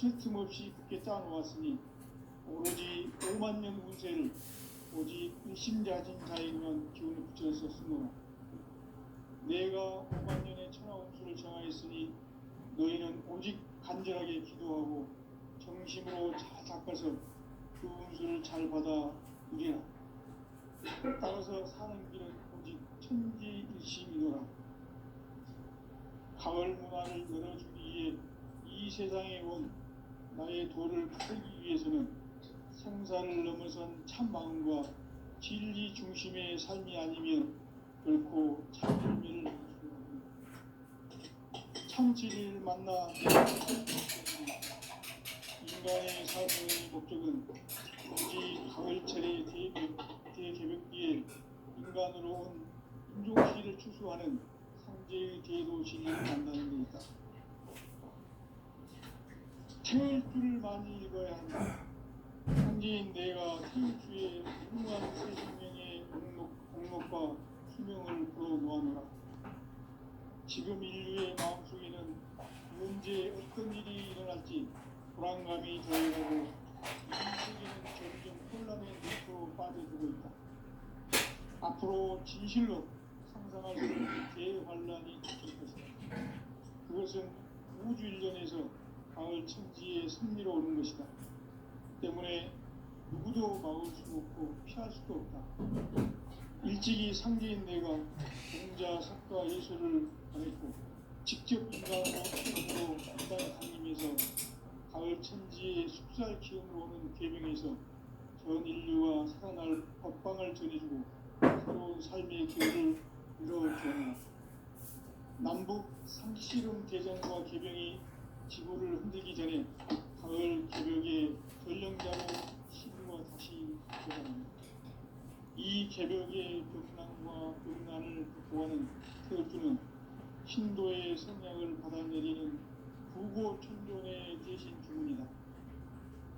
쉴 틈 없이 굳게 짜놓았으니 오로지 5만 년 운세를 오직 일심자진 자에게만 기운을 붙여서 쓰노라. 내가 5만 년의 천하 운수를 정하였으니 너희는 오직 간절하게 기도하고 정심으로 잘 닦아서 그 운수를 잘 받아 누리라. 따라서 사는 길은 오직 천지일심이노라. 가을 문화를 열어주기 위해 이 세상에 온 나의 도를 풀기 위해서는 생사를 넘어선 참 마음과 진리 중심의 삶이 아니면 결코 참 열매를 낼 수 없는 참 진리를 만나 인간의 삶의 목적은 오직 가을철의 대개벽기에 인간으로 온 인종시를 추수하는 상제의 대도시를 만나는 데 있다. 태일주를 많이 읽어야 한다. 상제인 내가 태일주의 훌륭한 새 생명의 공목과 수명을 불어놓아노라. 지금 인류의 마음속에는 언제 어떤 일이 일어날지 불안감이 더해가고 이 세계는 점점 혼란의 늪으로 빠져들고 있다. 앞으로 진실로 상상할 수 없는 대환란이 닥칠 것이다. 그것은 우주 일련에서 가을 천지의 승리로 오는 것이다. 때문에 누구도 막을 수 없고 피할 수도 없다. 일찍이 상제인 내가 공자, 석가, 예술을 보냈고 직접 인간으로 태어나고 인간의 강림에서 가을 천지의 숲살 기운으로 오는 계명에서 전 인류가 살아날 법방을 전해주고 새로운 삶의 기회를 이뤄주었다. 남북 상씨름 대전과 개병이 지구를 흔들기 전에 가을 개벽의 전령자로 시부가 다시 되어갑니다. 이 개벽의 벽난을 극복하는 태극주는 신도의 성향을 받아내리는 구고천존의 대신 주문이다.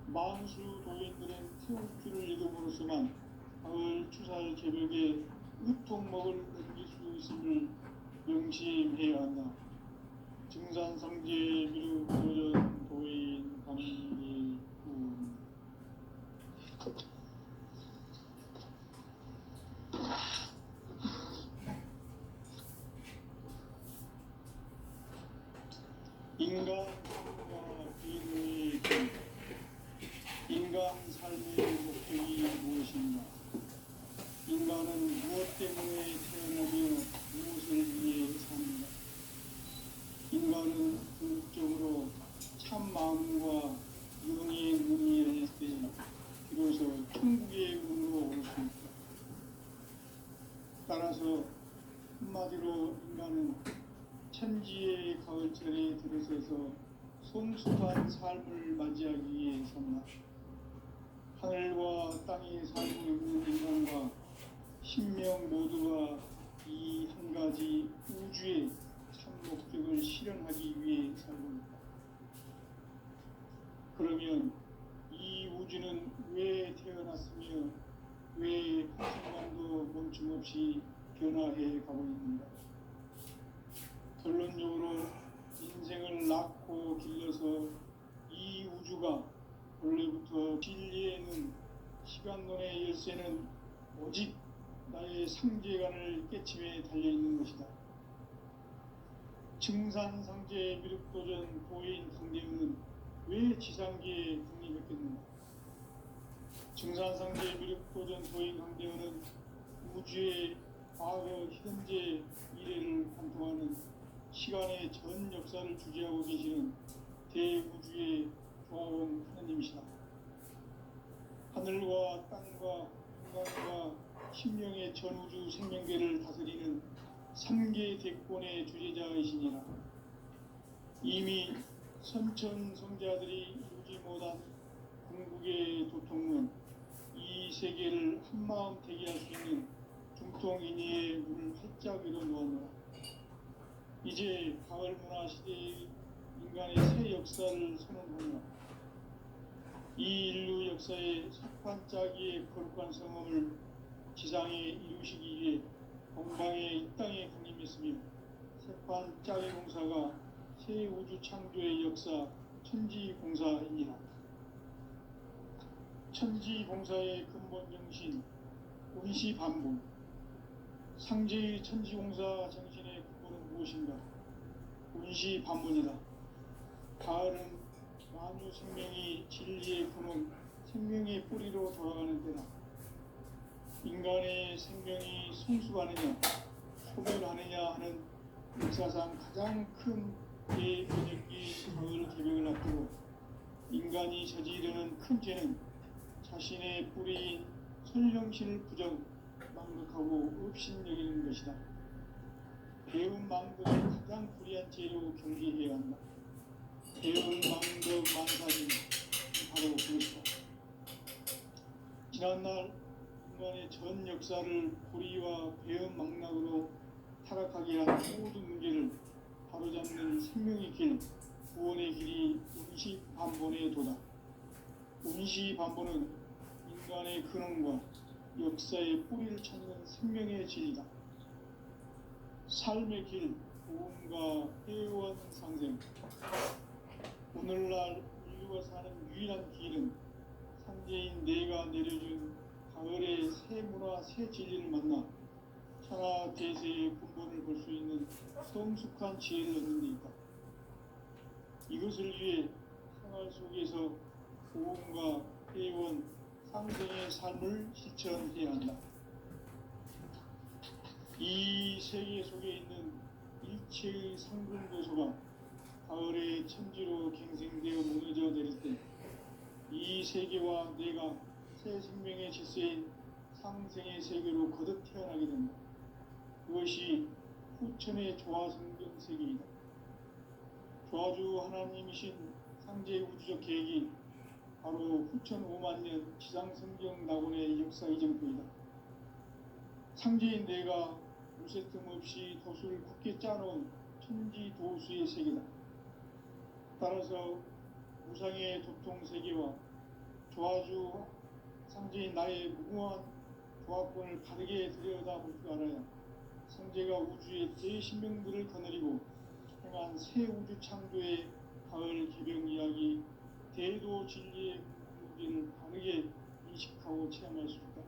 만수 도인들은 태극주를 읽음으로써만 가을 추살 개벽의 으통목을 넘길 수 있음을 명심해야 한다. 증산상제 미륵 도전 도인 감리군. 인간 삶과 비누의 길. 인간 삶의 목적이 무엇인가? 인간은 무엇 때문에 태어나며 무엇을 위해 삽니다. 인간은 궁극적으로 참 마음과 영의 눈이 열릴 때 비로소 천국의 문으로 올 수 있다. 따라서 한마디로 인간은 천지의 가을철에 들어서서 성숙한 삶을 맞이하기 위해 산다. 하늘과 땅에 살고 있는 인간과 신명 모두가 이 한 가지 우주의 참 목적을 실현하기 위해 살고 있다. 그러면 이 우주는 왜 태어났으며 왜 한순간도 멈춤 없이 변화해 가고 있는가? 결론적으로 인생을 낳고 길러서 이 우주가 원래부터 진리에는 시간론의 열쇠는 오직 나의 상제관을 깨침에 달려있는 것이다. 증산상제 미륵도전 도인 강대우는 왜 지상계에 국립했겠는가? 증산상제 미륵도전 도인 강대우는 우주의 과거, 현재, 미래를 관통하는 시간의 전 역사를 주재하고 계시는 대우주의 조화원 하느님이시다. 하늘과 땅과 인간과 신명의 전우주 생명계를 다스리는 3계 대권의 주제자이시니라. 이미 선천성자들이 이루지 못한 궁극의 도통은 이 세계를 한마음 되게 할 수 있는 중통인의의 문을 활짝 열어놓았노라. 이제 가을 문화 시대의 인간의 새 역사를 선언하노라. 이 인류 역사의 석판짜기의 거룩한 성험을 지상에 이루시기 위해 건강에 이 땅에 강림했으며 석판짜기 공사가 새 우주 창조의 역사 천지공사이니라. 천지공사의 근본 정신, 운시반본. 상제의 천지공사 정신의 근본은 무엇인가? 운시반본이다. 가을은 만유 생명이 진리의 근원, 생명의 뿌리로 돌아가는 때다. 인간의 생명이 성숙하느냐, 소멸하느냐 하는 역사상 가장 큰 대변혁기 가을 개벽을 앞두고 인간이 저지르는 큰 죄는 자신의 뿌리인 선령신을 부정, 망각하고 업신여기는 것이다. 배운 망덕을 가장 불의한 죄로 경계해야 한다. 배운 망덕 만사진 바로 그것이다. 지난날 인간의 전 역사를 불의와 배은 망락으로 타락하게 한 모든 문제를 바로잡는 생명의 길, 구원의 길이 운시반본의 도다. 운시반본은 인간의 근원과 역사의 뿌리를 찾는 생명의 진리다. 삶의 길, 보험과 회원 상생. 오늘날 인류가 사는 유일한 길은 상제인 내가 내려준 가을의 새 문화, 새 진리를 만나 천하 대세의 근본을 볼 수 있는 성숙한 지혜를 얻는 데 있다. 이것을 위해 생활 속에서 보험과 회원, 상생의 삶을 실천해야 한다. 이 세계 속에 있는 일체의 상근도소가 가을의 천지로 갱생되어 무너져 내릴 때 이 세계와 내가 새 생명의 질서인 상생의 세계로 거듭 태어나게 된다. 그것이 후천의 조화성경 세계이다. 조화주 하나님이신 상제의 우주적 계획이 바로 후천 5만년 지상성경 낙원의 역사 이정표이다. 상제인 내가 무쇠 틈 없이 도수를 굳게 짜놓은 천지도수의 세계다. 따라서 무상의 도통세계와 조화주 상제인 나의 무궁한 조화권을 바르게 들여다볼 줄 알아야 상제가 우주의 대신명들을 거느리고 행한 새 우주 창조의 가을 개벽 이야기, 대도 진리의 문제를 바르게 인식하고 체험할 수 있다.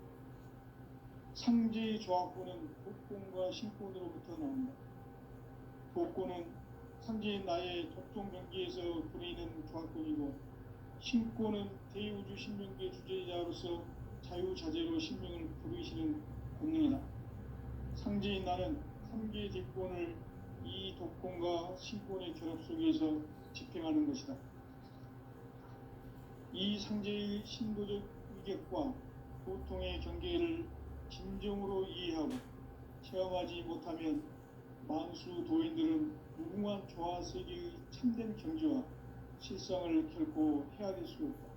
상제의 조화권은 독권과 신권으로부터 나온다. 독권은 상제인 나의 독종 경계에서 부리는 조화권이고, 신권은 대우주 신명계 주제자로서 자유자재로 신명을 부르시는 권능이다. 상제인 나는 3개 뒷권을 이 독권과 신권의 결합 속에서 집행하는 것이다. 이 상제의 신도적 위격과 보통의 경계를 진정으로 이해하고 체험하지 못하면 만수 도인들은 무궁한 조화 세계의 참된 경지와 실상을 결코 헤아릴 수 없다.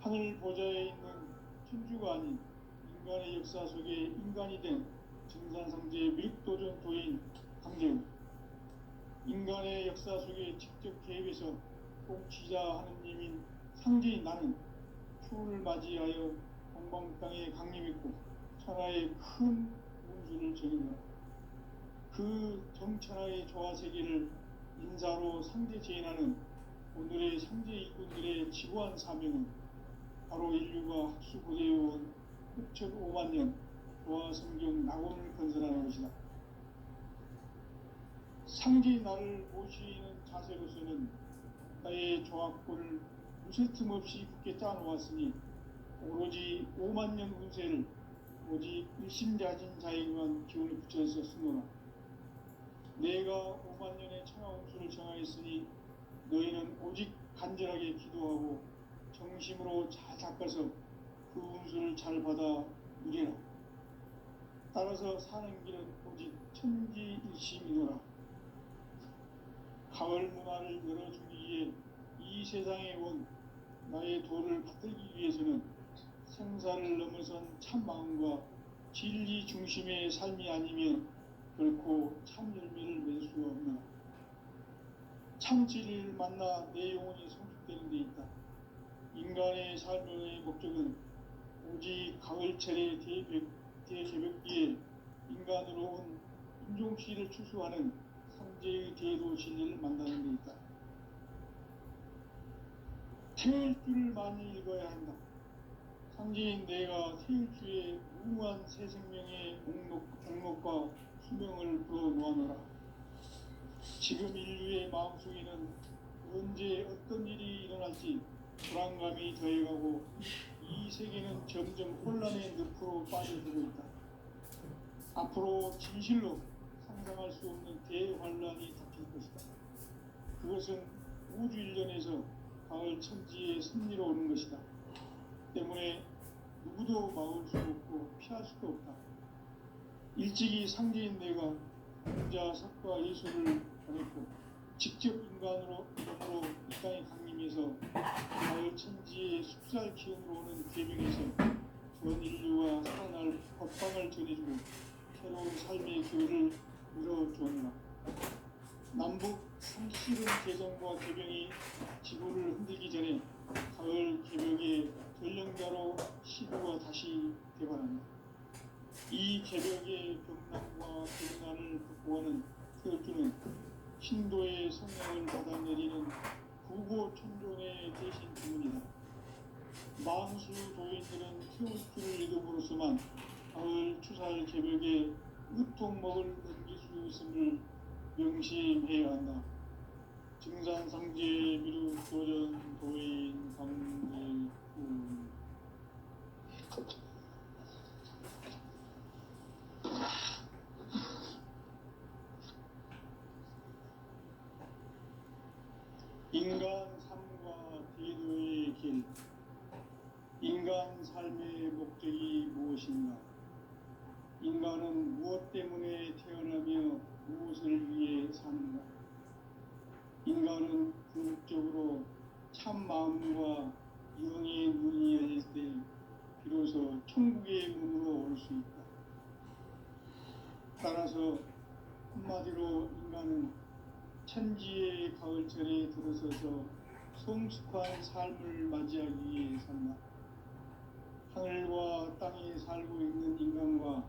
하늘 보좌에 있는 천주가 아닌 인간의 역사 속에 인간이 된 증산상제의 밀도전 도인 강재우, 인간의 역사 속에 직접 개입해서 통치자 하느님인 상제인 나는 추운을 맞이하여 동방 땅에 강림했고 천하의 큰 운수를 정인다. 그 정천하의 조화세계를 인사로 상제 제인하는 오늘의 상제 일꾼들의 지구한 사명은 바로 인류가 학수고대해온 6,500,000년 조화성경 낙원을 건설하는 것이다. 상제의 나를 모시는 자세로서는 나의 조화권을 무쇠 틈 없이 굳게 짜놓았으니 오로지 50,000년 운세를 오직 일심자진 자에게만 기운을 붙여서 쓰노라. 내가 50,000년의 천하 운수를 정하였으니 너희는 오직 간절하게 기도하고 정심으로 잘 닦아서 그 운수를 잘 받아 누리라. 따라서 사는 길은 오직 천지일심이노라. 가을 문화를 열어주기 위해 이 세상에 온 나의 도를 받들기 위해서는 생사를 넘어선 참 마음과 진리 중심의 삶이 아니면 결코 참 열매를 맺을 수가 없나. 참 진리를 만나 내 영혼이 성숙되는 데 있다. 인간의 삶의 목적은 오직 가을철의 대개벽기에 인간으로 온 인종시를 추수하는 상제의 대도 진리를 만나는 데 있다. 태일주를 많이 읽어야 한다. 상제인 내가 태일주의 무궁한 새 생명의 목록과 수명을 불어놓아노라. 지금 인류의 마음속에는 언제 어떤 일이 일어날지 불안감이 더해가고 이 세계는 점점 혼란의 늪으로 빠져들고 있다. 앞으로 진실로 상상할 수 없는 대환란이 닥칠 것이다. 그것은 우주 일련에서 가을 천지의 섭리로 오는 것이다. 때문에 누구도 막을 수 없고 피할 수도 없다. 일찍이 상제인 내가 공자, 석과 예수를 보냈고 직접 인간으로 이 땅에 강림해서 가을 천지의 숲살 기운으로 오는 계명에서 전 인류가 살아날 법방을 전해주고 새로운 삶의 교회를 이뤄주었노라. 남북 상실은 개성과 개병이 지구를 흔들기 전에 가을 개벽의 전령자로 시도가 다시 되발한다. 이 개벽의 병난과 병난을 극복하는 태극주는 신도의 성령을 받아내리는 구고천존의 대신 주문이다. 만수 도인들은 태극주를 읽음으로써만 가을 추살 개벽의 으통목을 넘길 수 있음을 명심해야 한다. 증산상제 미륵도전 도인 강제훈. 인간 삶과 대도의 길. 인간 삶의 목적이 무엇인가? 인간은 무엇 때문에 태어나며 무엇을 위해 사는가? 인간은 궁극적으로 참 마음과 영의 눈이 열릴 때 비로소 천국의 문으로 올 수 있다. 따라서 한마디로 인간은 천지의 가을철에 들어서서 성숙한 삶을 맞이하기 위해 산다. 하늘과 땅에 살고 있는 인간과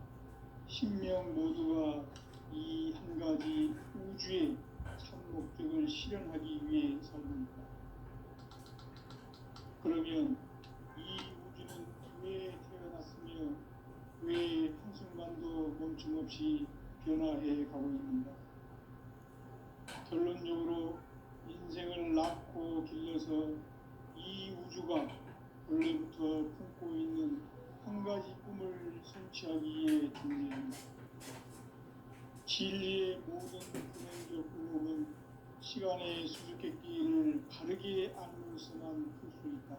신명 모두가 이 한 가지 우주의 참 목적을 실현하기 위해 삽니다. 그러면 이 우주는 왜 태어났으며 왜 한순간도 멈춤없이 변화해 가고 있는가? 결론적으로 인생을 낳고 길러서 이 우주가 원래부터 품고 있는 한 가지 꿈을 성취하기 위해 존재한다. 진리의 모든 근원적 의목은 시간의 수수께끼를 바르게 알므로서만 풀 수 있다.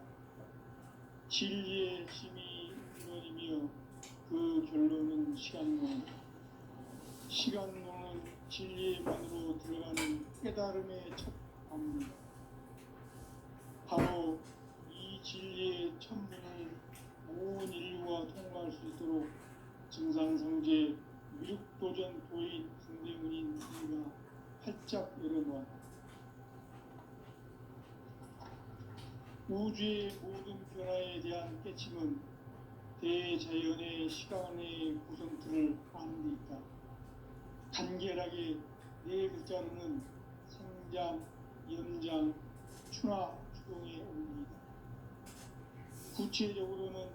진리의 힘이 근원이며 그 결론은 시간론이다. 시간론은 진리의 문으로 들어가는 깨달음의 첫 방문이다. 바로 이 진리의 천문을 온 인류가 통과할 수 있도록 증산상제 미륵도전 도인 강대훈인 우리가 활짝 열어놓았다. 우주의 모든 변화에 대한 깨침은 대자연의 시간의 구성틀을 아는 데 있다. 간결하게 네 글자로는 생장, 염장, 추나, 추동의 원리이다. 구체적으로는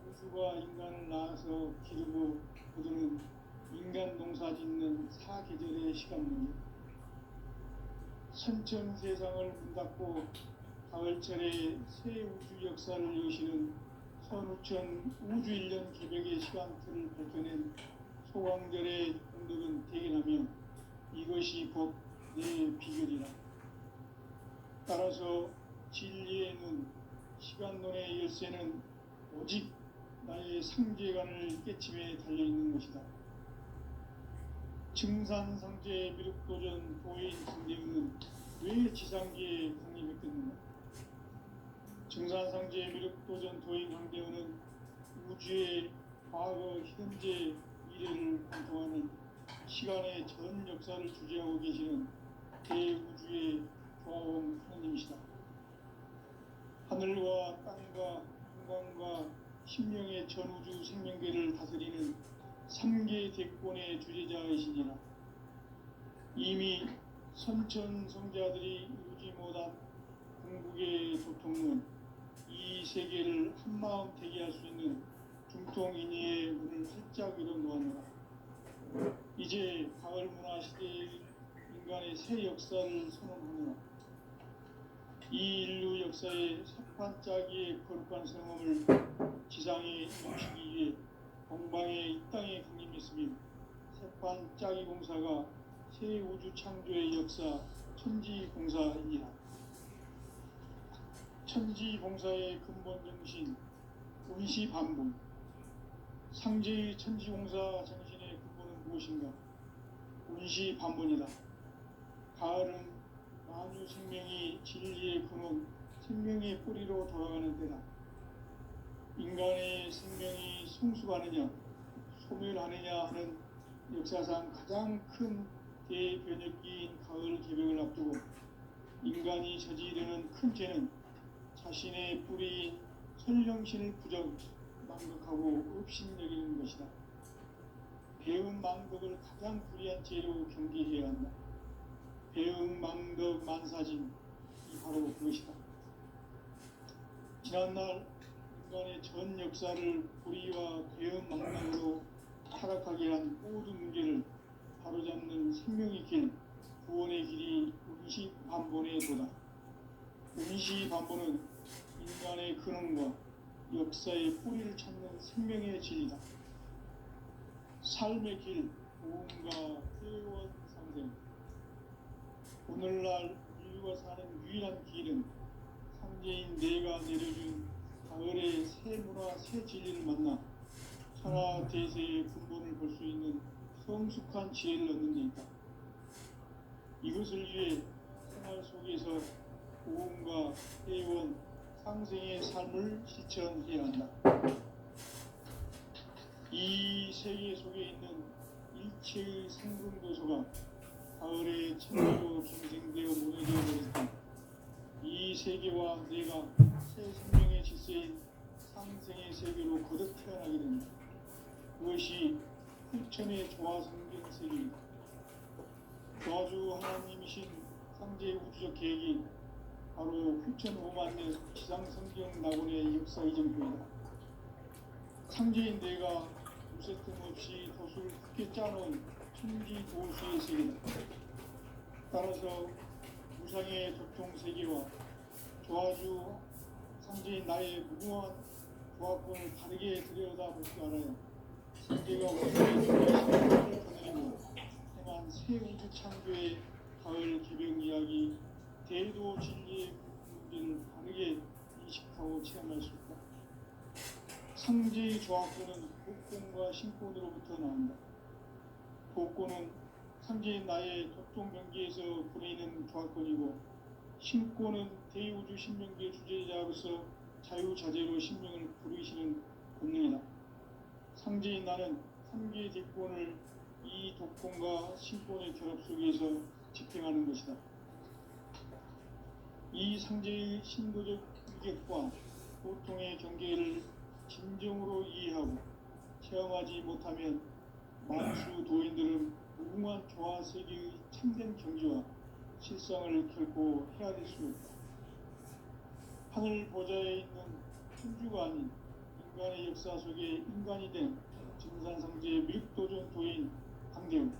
우주가 인간을 낳아서 기르고 거두는 인간 농사 짓는 사계절의 시간문이다. 선천 세상을 문 닫고 가을철에 새 우주 역사를 여시는 선우천 우주일년 개벽의 시간틀을 밝혀낸 소광절의 공덕은 대견하며 이것이 곧 내 비결이라. 따라서 진리의 눈, 시간론의 열쇠는 오직 나의 상제관을 깨침에 달려있는 것이다. 증산상제 미륵도전 도인 강대훈은 왜 지상계에 강림했겠는가? 증산상제 미륵도전 도인 강대훈은 우주의 과거, 현재, 미래를 관통하는 시간의 전 역사를 주재하고 계시는 대우주의 조화원 하나님이시다. 하늘과 땅과 인간과 심령의 전우주 생명계를 다스리는 3계 대권의 주재자이시니라. 이미 선천 성자들이 이루지 못한 궁극의 도통론 세계를 한마음 되게 할 수 있는 중통인의의 문을 활짝 열어놓았노라. 이제 가을 문화 시대의 인간의 새 역사를 선언하노라. 이 인류 역사의 새판짜기의 거룩한 성험을 지상에 멈추기 위해 동방의 이 땅에 강림했으며 새판짜기 공사가 새 우주 창조의 역사 천지봉사이니라. 천지봉사의 근본 정신 운시반복. 상제의 천지공사 정신의 근본은 무엇인가? 운시반복이다. 가을은 만유 생명이 진리의 근원, 생명의 뿌리로 돌아가는 때다. 인간의 생명이 성숙하느냐, 소멸하느냐 하는 역사상 가장 큰 대변혁기인 가을 개벽을 앞두고 인간이 저지르는 큰 죄는 자신의 뿌리인 선령신을 부정, 망극하고 업신여기는 것이다. 배음 망덕을 가장 불의한 죄로 경계해야 한다. 배음 망덕 만사진, 이 바로 그것이다. 지난날 인간의 전 역사를 불의와 배음 망덕으로 타락하게 한 모든 문제를 바로잡는 생명의 길, 구원의 길이 운시반본의 도다. 운시반본은 인간의 근원과 역사의 뿌리를 찾는 생명의 진리다. 삶의 길, 보험과 회원 상생. 오늘날 인류가 사는 유일한 길은 상제인 내가 내려준 가을의 새 문화, 새 진리를 만나 천하 대세의 근본을 볼 수 있는 성숙한 지혜를 얻는 데 있다. 이것을 위해 생활 속에서 보험과 회원, 상생의 삶을 실천해야 한다. 이 세계 속에 있는 일체의 상승도소가 가을의 천지로 경쟁되어 무너져 버렸다. 이 세계와 내가 새 생명의 질서인 상생의 세계로 거듭 태어나게 된다. 그것이 후천의 조화성경 세계이다. 조화주 하나님이신 상제 우주적 계획이 바로 후천 5만 년 지상성경 낙원의 역사 이전표이다. 상제인 내가 무쇠 틈없이 도수를 굳게 짜놓은 천지 도수의 세계다. 따라서 무상의 도통 세계와 조화주 상제인 나의 무궁한 조화권을 다르게 들여다볼 줄 알아야 세계가 우주의 신을 거느리고 행한 새 우주 창조의 가을 개벽 이야기 대도 진리의 문제를 바르게 인식하고 체험할 수 있다. 상제의 조화권은 복권과 신권으로부터 나온다. 복권은 상제인 나의 도통 경계에서 보내는 조화권이고, 신권은 대우주 신명계 주제자로서 자유자재로 신명을 부르시는 본능이다. 상제인 나는 3개의 대권을 이 독권과 신권의 결합 속에서 집행하는 것이다. 이 상제의 신도적 위격과 보통의 경계를 진정으로 이해하고 체험하지 못하면 만수 도인들은 무궁한 조화 세계의 참된 경지와 실상을 결코 헤아릴 수 없다. 하늘 보좌에 있는 천주가 아닌 인간의 역사 속에 인간이 된 증산상제 밀도전 도인 강대우,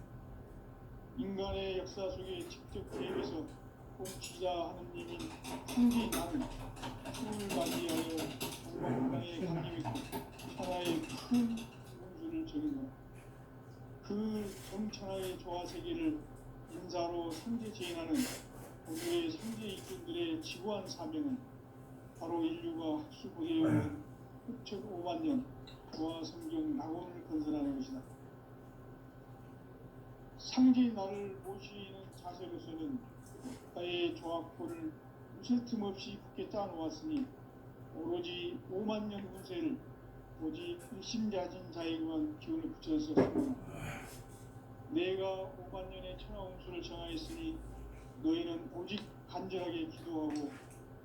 인간의 역사 속에 직접 개입해서 공치자 하느님인 상제인 나는 수을 맞이하여 동방땅에 강림했고 천하의 큰 운수를 적인 거라. 그 정천하의 조화 세계를 인사로 상제 제인하는 오늘의 상제 이꾼들의 지구한 사명은 바로 인류가 학수고대해온 후천 5만 년 조화 성경 낙원을 건설하는 것이다. 상제의 나를 모시는 자세로서는 나의 조화권을 무쇠 틈 없이 굳게 짜놓았으니 오로지 5만 년 운세를 오직 일심자진 자에게만 기운을 붙여서 쓰고, 내가 5만 년의 천하 운수를 정하였으니 너희는 오직 간절하게 기도하고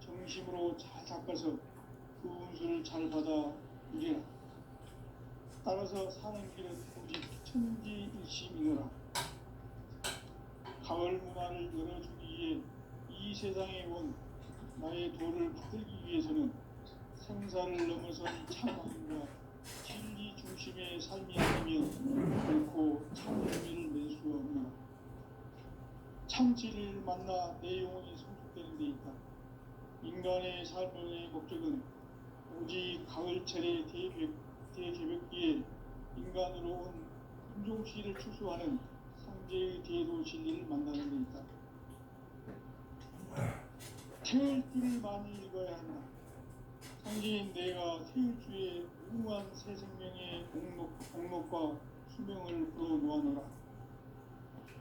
정심으로 잘 닦아서 그 운수를 잘 받아 누리라. 따라서 사는 길은 오직 천지일심이노라. 가을 문화를 열어주기 위해 이 세상에 온 나의 도를 받들기 위해서는 생사를 넘어선 참함과 진리 중심의 삶이 아니면 결코 참 의미를 낼 수 없노라. 참 진리를 만나 내 영혼이 성숙되는 데 있다. 인간의 삶의 목적은 오직 가을철의 대개벽기에 인간으로 온 인종시를 추수하는 상제의 대도 진리를 만나는 데 있다. 태을주를 많이 읽어야 한다. 상제인 내가 태을주의 무한 새 생명의 공록과 수명을 불어놓아노라.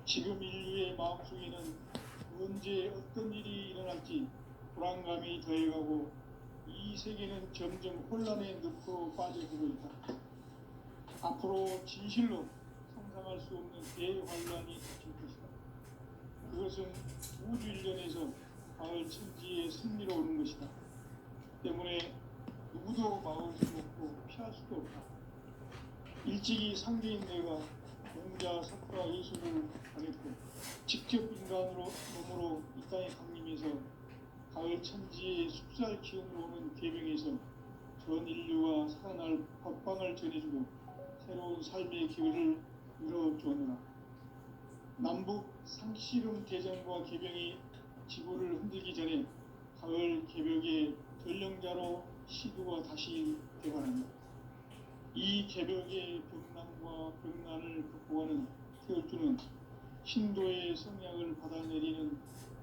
지금 인류의 마음속에는 언제 어떤 일이 일어날지 불안감이 더해가고 이 세계는 점점 혼란의 늪으로 빠져들고 있다. 앞으로 진실로 상상할 수 없는 대환란이 닥칠 것이다. 그것은 우주 일련에서 가을 천지의 승리로 오는 것이다. 때문에 누구도 막을 수 없고 피할 수도 없다. 일찍이 상계인 내가 공자, 석가, 예수를 가렸고 직접 인간으로 몸으로 이 땅에 강림해서 가을 천지의 숲살 기운으로 오는 계명에서 전 인류가 살아날 법방을 전해주고 새로운 삶의 기회를 이뤄주었노라. 남북 상씨름 대전과 개병이 지구를 흔들기 전에 가을 개벽의 전령자로 시두가 다시 되관한다. 이 개벽의 벽난과 벽난을 극복하는 태을주는 신도의 성약을 받아내리는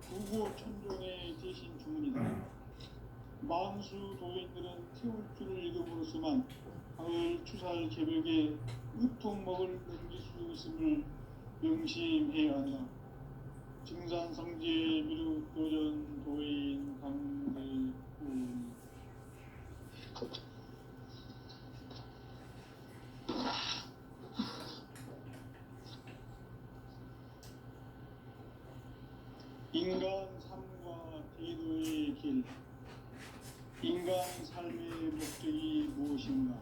구고 천종의 대신 주문이다. 만수 도인들은 태울주를 읽음으로써만 가을 추살 개벽의 으통먹을 넘길 수 있음을 명심해야 한다. 증산상제 미륵 도전 도인 강대군. 인간 삶과 대도의 길. 인간 삶의 목적이 무엇인가?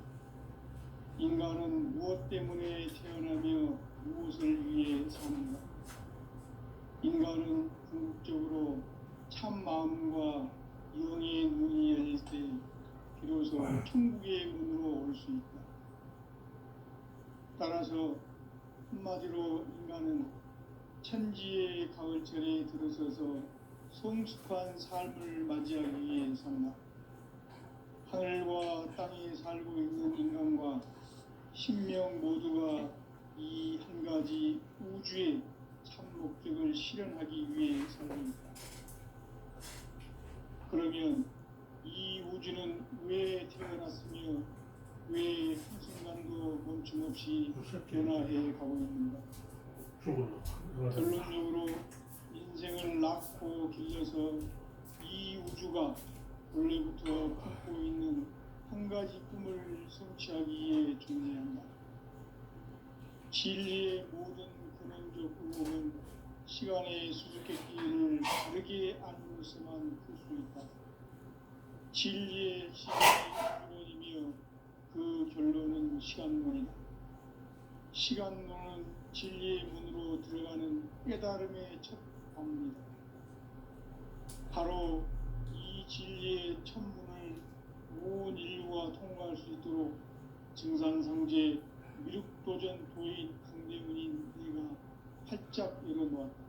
인간은 무엇 때문에 태어나며 무엇을 위해 사는가? 인간은 궁극적으로 참 마음과 영의 눈이 열릴 때 비로소 천국의 문으로 올 수 있다. 따라서 한마디로 인간은 천지의 가을철에 들어서서 성숙한 삶을 맞이하기 위해 산다. 하늘과 땅에 살고 있는 인간과 신명 모두가 이 한 가지 우주의 참 목적을 실현하기 위해 살고 있다. 그러면 이 우주는 왜 태어났으며 왜 한순간도 멈춤없이 변화해 가고 있는가? 결론적으로 인생을 낳고 길러서 이 우주가 원래부터 품고 있는 한 가지 꿈을 성취하기 위해 존재한다. 진리의 모든 근원적 의혹은 시간의 수수께끼를 다르게 알고서만 풀 수 있다. 진리의 시간이 근원이며 그 결론은 시간론이다. 시간론은 진리의 문으로 들어가는 깨달음의 첫 방문이다. 바로 이 진리의 첫 문을 온 인류가 통과할 수 있도록 증산상제 미륵도전 도인 강대문인 내가 활짝 열어놓았다.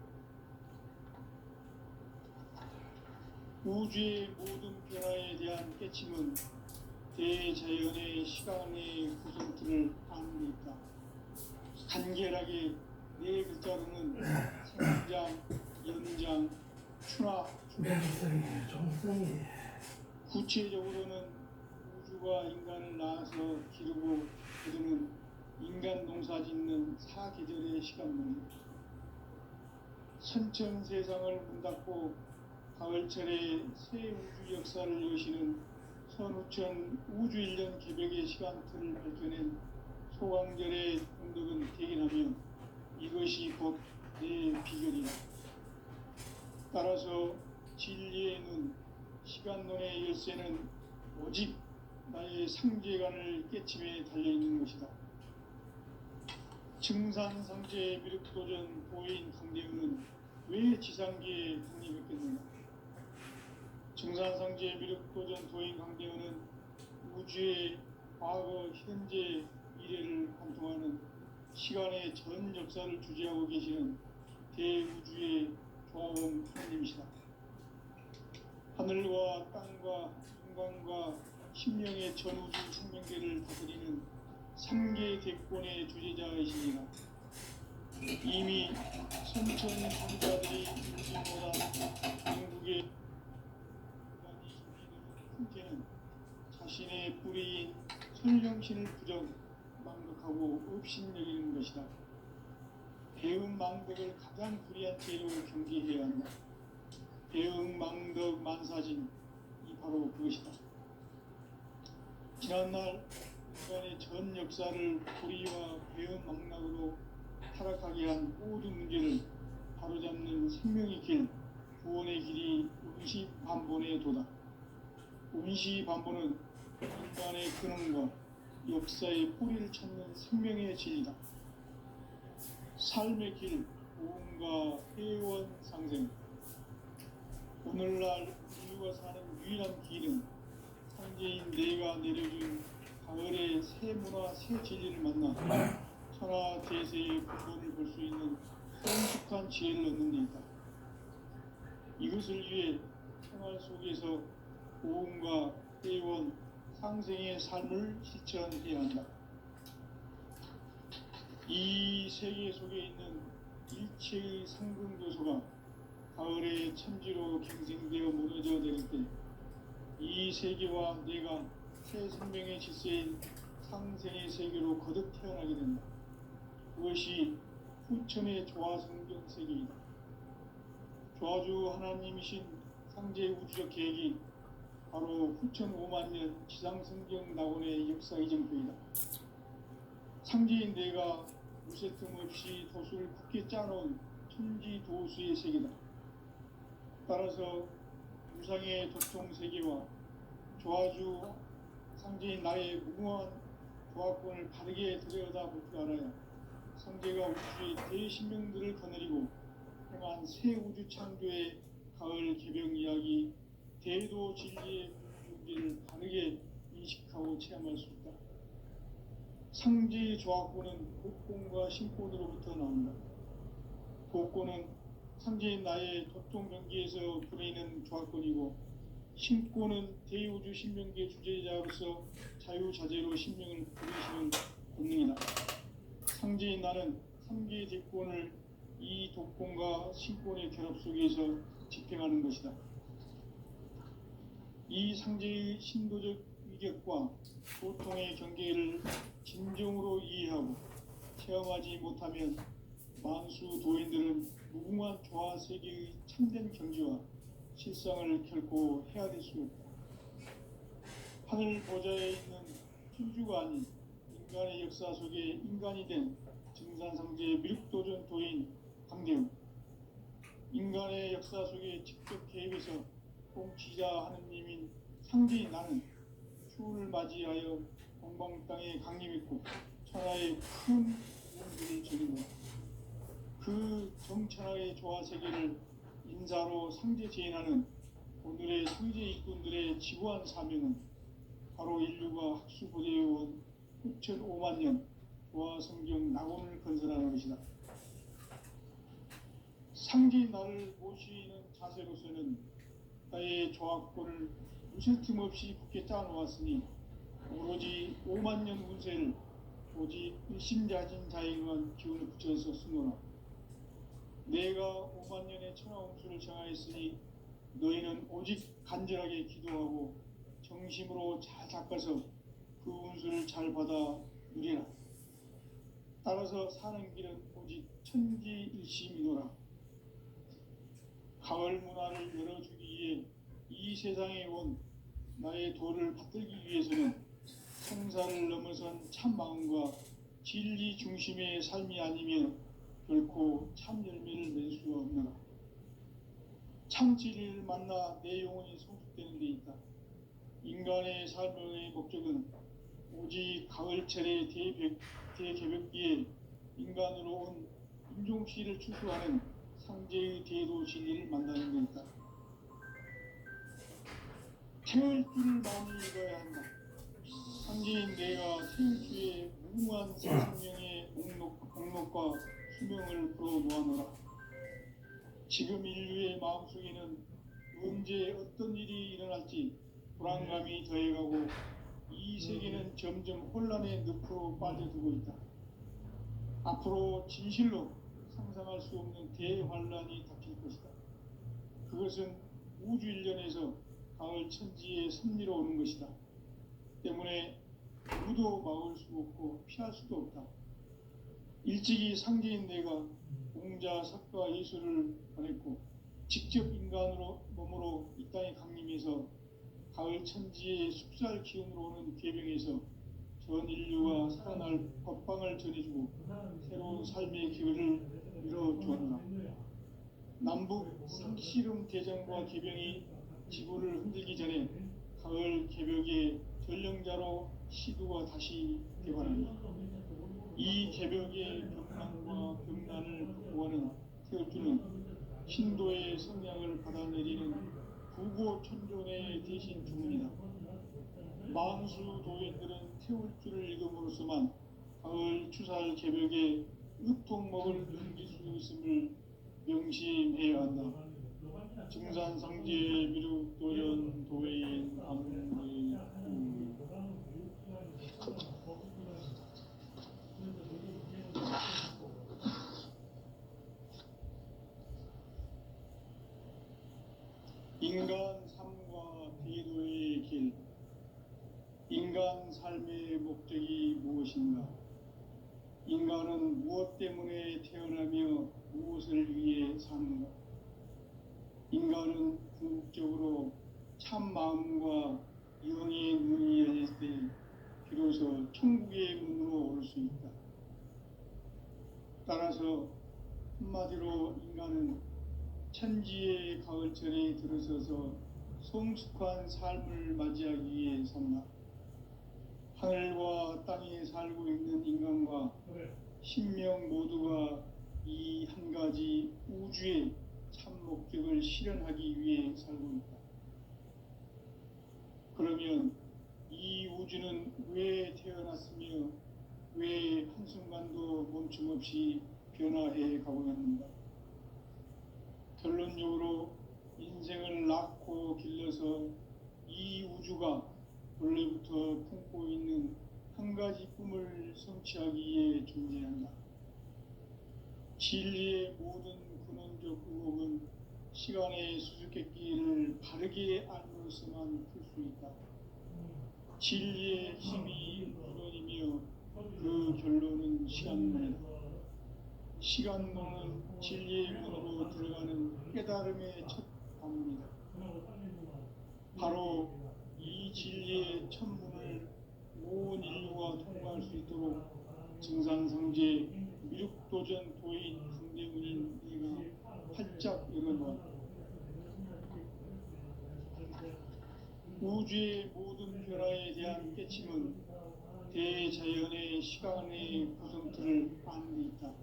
우주의 모든 변화에 대한 깨침은 대자연의 시간의 구성틀을 아는 데 있다. 간결하게 네 글자로는 생장, 연장, 추나, 종성이. 구체적으로는 우주가 인간을 낳아서 기르고 거두는 인간 농사 짓는 사계절의 시간문이다. 선천 세상을 문 닫고 가을철에 새 우주 역사를 여시는 선우천 우주 1년 개벽의 시간틀을 발견한 소강절의 공덕은 대견하며 이것이 곧 내 비결이다. 따라서 진리의 눈, 시간론의 열쇠는 오직 나의 상제관을 깨침에 달려있는 것이다. 증산상제 미륵도전 도인 강대훈은 왜 지상계에 강림했겠는가? 증산상제 미륵도전 도인 강대훈은 우주의 과거, 현재, 미래를 관통하는 시간의 전 역사를 주재하고 계시는 대우주의 조화원 하나님이시다. 하늘과 땅과 인간과 심령의 전우주 생명계를 다스리는 삼계 대권의 주재자이시니라. 이미 선천성자들이 인지못한 중국의 훈계는 자신의 뿌리인 설령신을 부정 망덕하고 업신여기는 것이다. 대응망덕을 가장 불의한 죄로 경계해야 한다. 대응망덕 만사진, 이 바로 그것이다. 지난날 인간의 전 역사를 불의와 대응망락으로 타락하게 한 모든 문제를 바로잡는 생명의 길, 구원의 길이 운시반본의 도다. 운시반본은 인간의 근원과 역사의 뿌리를 찾는 생명의 진리다. 삶의 길, 보험과 회원 상생. 오늘날 인류가 사는 유일한 길은 상제인 내가 내려준 가을의 새 문화, 새 진리를 만나 천하 대세의 근본을 볼 수 있는 성숙한 지혜를 얻는 데 있다. 이것을 위해 생활 속에서 보험과 회원, 상생의 삶을 실천해야 한다. 이 세계 속에 있는 일체의 상승교소가 가을의 천지로 갱생되어 무너져 내릴 때 이 세계와 내가 새 생명의 질서인 상생의 세계로 거듭 태어나게 된다. 그것이 후천의 조화성경 세계이다. 조화주 하나님이신 상제 우주적 계획이 바로 후천 5만년 지상성경 낙원의 역사 이정표이다. 상제인 내가 무쇠 틈 없이 도수를 굳게 짜놓은 천지도수의 세계다. 따라서 우상의 도통 세계와 조화주 상제인 나의 무궁한 조화권을 바르게 들여다볼 줄 알아야 상제가 우주의 대신명들을 거느리고 행한 새 우주 창조의 가을 개병 이야기, 대도 진리의 문제를 바르게 인식하고 체험할 수 있다. 상제의 조화권은 복권과 신권으로부터 나온다. 복권은 상제인 나의 도통 경계에서 부리는 조화권이고, 신권은 대우주 신명계 주제자로서 자유자재로 신명을 부리시는 본능이다. 상제인 나는 3개의 대권을 이 독권과 신권의 결합 속에서 집행하는 것이다. 이 상제의 신도적 위격과 고통의 경계를 진정으로 이해하고 체험하지 못하면 만수 도인들은 무궁한 조화 세계의 참된 경지와 실상을 결코 헤아릴 수 없다. 하늘 보좌에 있는 천주가 아닌 인간의 역사 속에 인간이 된 증산상제의 미륵도전 도인 강대웅, 인간의 역사 속에 직접 개입해서 통치자 하느님인 상제인 나는 추운을 맞이하여 동방 땅에 강림했고 천하의 큰 운들을 저린다. 그 정천하의 조화 세계를 인사로 상제 제인하는 오늘의 상제 일꾼들의 지구한 사명은 바로 인류가 학수고대해온 후천 5만년 조화 성경 낙원을 건설하는 것이다. 상제인 나를 모시는 자세로서는 나의 조화권을 무쇠 틈 없이 굳게 짜놓았으니 오로지 5만년 운세를 오직 일심자진 자에게만 기운을 붙여서 쓰노라. 내가 5만년의 천하운수를 정하였으니 너희는 오직 간절하게 기도하고 정심으로 잘 닦아서 그 운수를 잘 받아 누리라. 따라서 사는 길은 오직 천지일심이노라. 가을 문화를 열어주기 위해 이 세상에 온 나의 도를 받들기 위해서는 성사를 넘어선 참 마음과 진리 중심의 삶이 아니면 결코 참 열매를 낼 수 없노라. 참 진리를 만나 내 영혼이 성숙되는 데 있다. 인간의 삶의 목적은 오직 가을철의 대개벽기에 인간으로 온 인종씨를 추수하는 상제의 대도 진리를 만나는 데 있다. 태울 줄을 많이 읽어야 한다. 상제인 내가 태울주의 무궁한 생명의 목록과 수명을 풀어놓아노라. 지금 인류의 마음속에는 언제 어떤 일이 일어날지 불안감이 더해가고 이 세계는 점점 혼란의 늪으로 빠져들고 있다. 앞으로 진실로 상상할 수 없는 대환란이 닥칠 것이다. 그것은 우주 일련에서 가을 천지의 섭리로 오는 것이다. 때문에 누구도 막을 수 없고 피할 수도 없다. 일찍이 상제인 내가 공자, 석가, 예수를 보냈고 직접 인간으로 몸으로 이 땅에 강림해서 가을 천지의 숲살 기운으로 오는 계병에서 전 인류가 살아날 법방을 전해주고 새로운 삶의 기회를 이뤄주었노라. 남북 상씨름 대전과 계병이 지구를 흔들기 전에 가을 개벽의 전령자로 시두가 다시 개관한다. 이 개벽의 병난과 병난을 극복하는 태울주는 신도의 성량을 받아내리는 부고천존의 대신 주문이다. 만수 도인들은 태울주를 읽음으로써만 가을 추살 개벽의 으통목을 넘길 수 있음을 명심해야 한다. 증산상제 미륵도전 도인 암리 인간 삶과 대도의 길. 인간 삶의 목적이 무엇인가? 인간은 무엇 때문에 태어나며 무엇을 위해 사는가? 인간은 궁극적으로 참 마음과 영의 눈이 열릴 때 비로소 천국의 문으로 오를 수 있다. 따라서 한마디로 인간은 천지의 가을철에 들어서서 성숙한 삶을 맞이하기 위해 산다. 하늘과 땅에 살고 있는 인간과 신명 모두가 이 한 가지 우주의 참 목적을 실현하기 위해 살고 있다. 그러면 이 우주는 왜 태어났으며 왜 한순간도 멈춤 없이 변화해 가고 있는가? 결론적으로 인생을 낳고 길러서 이 우주가 원래부터 품고 있는 한 가지 꿈을 성취하기 위해 존재한다. 진리의 모든 근원적 의혹은 시간의 수수께끼를 바르게 알므로서만 풀 수 있다. 진리의 힘이 근원이며 그 결론은 시간론이다. 시간론은 진리의 문으로 들어가는 깨달음의 첫 관문이다. 바로 이 진리의 첫 문을 온 인류가 통과할 수 있도록 증산상제 미륵도전 도인 강대문인 내가 활짝 열어놓았다. 우주의 모든 변화에 대한 깨침은 대자연의 시간의 구성틀을 아는 데 있다.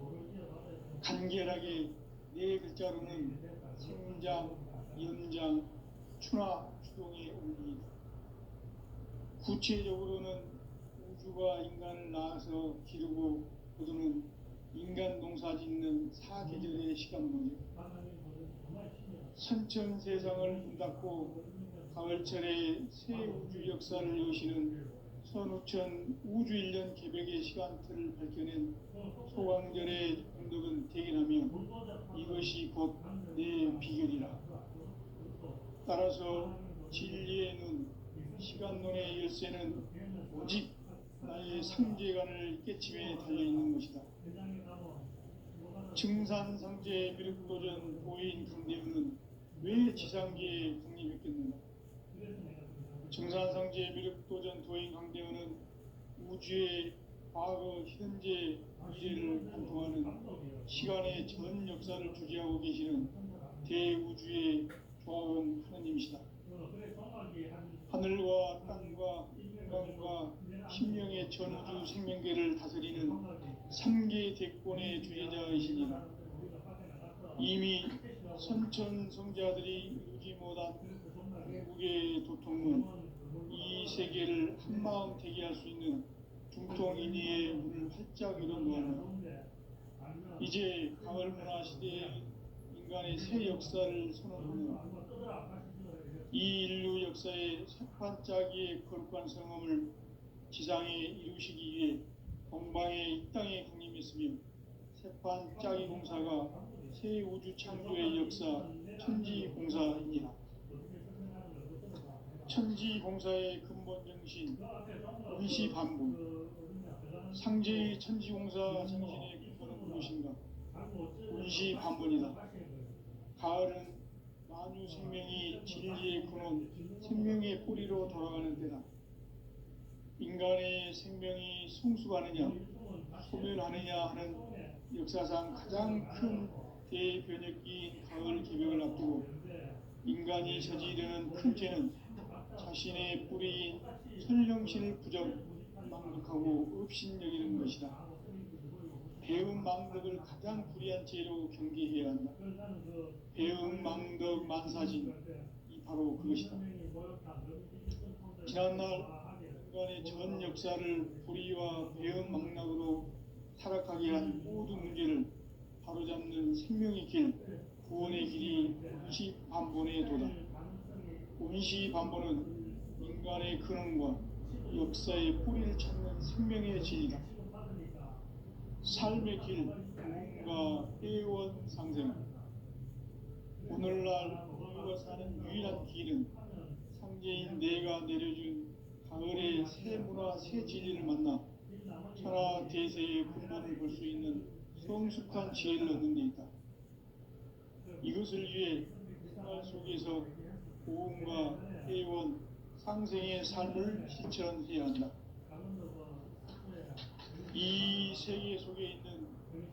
간결하게 네 글자로는 생장, 연장, 추나 추동의 원리이다. 구체적으로는 우주가 인간을 낳아서 기르고 거두는 인간 농사 짓는 사계절의 시간문이다. 선천 세상을 문닫고 가을철에 새 우주 역사를 여시는 선우천 우주일년 개벽의 시간틀을 밝혀낸 소강절의 공덕은 대견하며 이것이 곧 내 비결이라. 따라서 진리의 눈, 시간론의 열쇠는 오직 나의 상제관을 깨침에 달려있는 것이다. 증산상제 미륵도전 도인 강대우는 왜 지상계에 국립했겠는가? 증산상제 미륵도전 도인 강대우는 우주의 과거, 현재, 미래를 관통하는 시간의 전 역사를 주재하고 계시는 대우주의 조화원 하느님이시다. 하늘과 땅과 인간과 신명의 전우주 생명계를 다스리는 3개 대권의 주제자이시니라. 이미 선천성자들이 이루지 못한 궁극의 도통은 이 세계를 한마음 되게 할 수 있는 중통인의의 문을 활짝 열어놓았노라. 이제 가을 문화 시대의 인간의 새 역사를 선언하노라. 이 인류 역사의 새판짜기의 거룩한 성함을 지상에 이루시기 위해 동방의 이 땅에 강림했으며 새판짜기 공사가 새 우주 창조의 역사 천지공사이니라. 천지공사의 근본 정신 운시반분. 상제의 천지공사 정신의 근본은 무엇인가? 운시반분이다. 가을은 만유 생명이 진리의 근원, 생명의 뿌리로 돌아가는 때다. 인간의 생명이 성숙하느냐, 소멸하느냐 하는 역사상 가장 큰 대변혁기인 가을 개벽을 앞두고 인간이 저지르는 큰 죄는 자신의 뿌리인 선령신을 망독하고 업신여기는 것이다. 배움 망덕을 가장 불의한 죄로 경계해야 한다. 배움 망덕 만사진, 이 바로 그것이다. 지난날 인간의 전 역사를 불의와 배움 망락으로 타락하게 한 모든 문제를 바로잡는 생명의 길, 구원의 길이 운시반본의 도다. 운시반본은 인간의 근원과 역사의 뿌리를 찾는 생명의 진이다. 삶의 길, 구원과 회원 상생. 오늘날 우리가 사는 유일한 길은 상제인 내가 내려준 가을의 새 문화, 새 진리를 만나 천하 대세의 근본을 볼 수 있는 성숙한 지혜를 얻는 데 있다. 이것을 위해 생활 속에서 고음과 회원, 상생의 삶을 실천해야 한다. 이 세계 속에 있는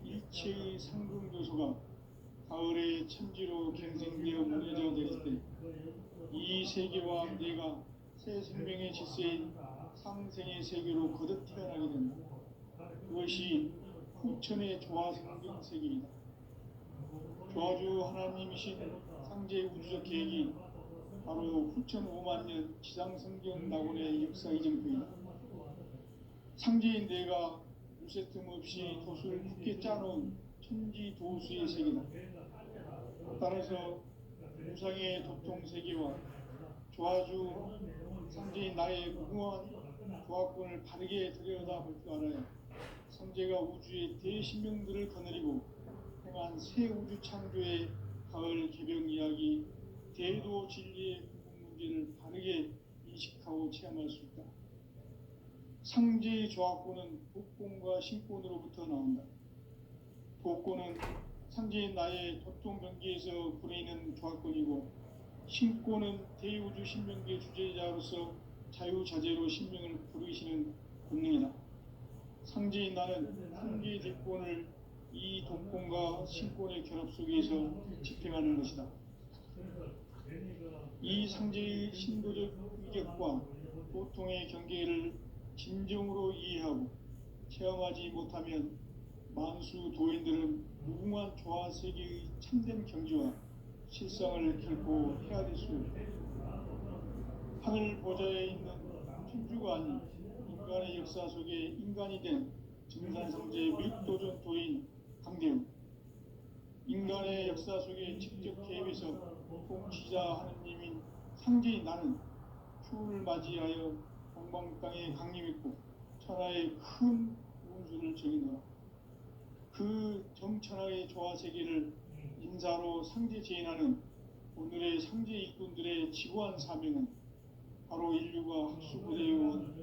일체의 상승교소가 가을의 천지로 갱생되어 무너져 내릴 때 이 세계와 내가 새 생명의 질서인 상생의 세계로 거듭 태어나게 된다. 그것이 후천의 조화성경 세계이다. 조화주 하나님이신 상제 우주적 계획이 바로 후천 5만 년 지상성경 낙원의 역사 이정표이다. 상제인 내가 무쇠 틈 없이 도수를 굳게 짜놓은 천지 도수의 세계다. 따라서 무상의 도통 세계와 조화주 상제인 나의 무궁한 조화권을 바르게 들여다볼 줄 알아야 상제가 우주의 대신명들을 거느리고 행한 새 우주 창조의 가을 개벽 이야기, 대도 진리의 궁극 문제를 바르게 인식하고 체험할 수 있다. 상제의 조화권은 복권과 신권으로부터 나온다. 복권은 상제인 나의 도통병기에서 부리는 조화권이고, 신권은 대우주 신명기의 주제자로서 자유자재로 신명을 부르시는 본능이다. 상제인 나는 상제의 대권을 이 도권과 신권의 결합 속에서 집행하는 것이다. 이 상제의 신도적 위격과 보통의 경계를 진정으로 이해하고 체험하지 못하면 만수 도인들은 무궁한 조화 세계의 참된 경지와 실상을 결코 헤아릴 수 없다. 하늘 보좌에 있는 천주가 아닌 인간의 역사 속에 인간이 된 증산상제 밀도전 도인 강대우. 인간의 역사 속에 직접 개입해서 통치자 하느님인 상제인 나는 추운을 맞이하여 동방 땅에 강림했고 천하의 큰 운수를 정의노라. 그 정천하의 조화 세계를 인사로 상제 제인하는 오늘의 상제 일꾼들의 지구한 사명은 바로 인류가 학수부대해온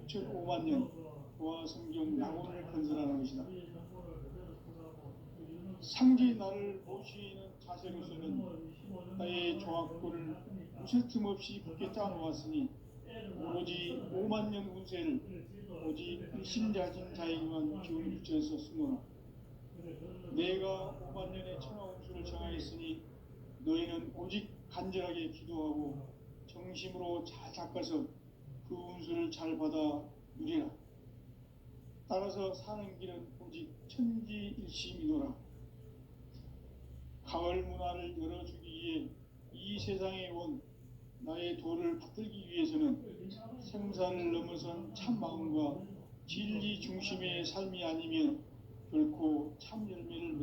6,5만 년 조화 성경 낙원을 건설하는 것이다. 상제인 나를 모시는 자세로서는 나의 조화권을 무쇠 틈 없이 굳게 짜놓았으니 오로지 5만 년 운세를 오직 일심자진 자에게만 기운을 붙여서 쓰노라. 내가 5만 년의 천하 운수를 정하였으니 너희는 오직 간절하게 기도하고 정심으로 잘 닦아서 그 운수를 잘 받아 누리라. 따라서 사는 길은 오직 천지일심이노라. 가을 문화를 열어주기 위해 이 세상에 온 나의 도를 받들기 위해서는 감사를 넘어선 참 마음과 진리 중심의 삶이 아니면 결코 참 열매를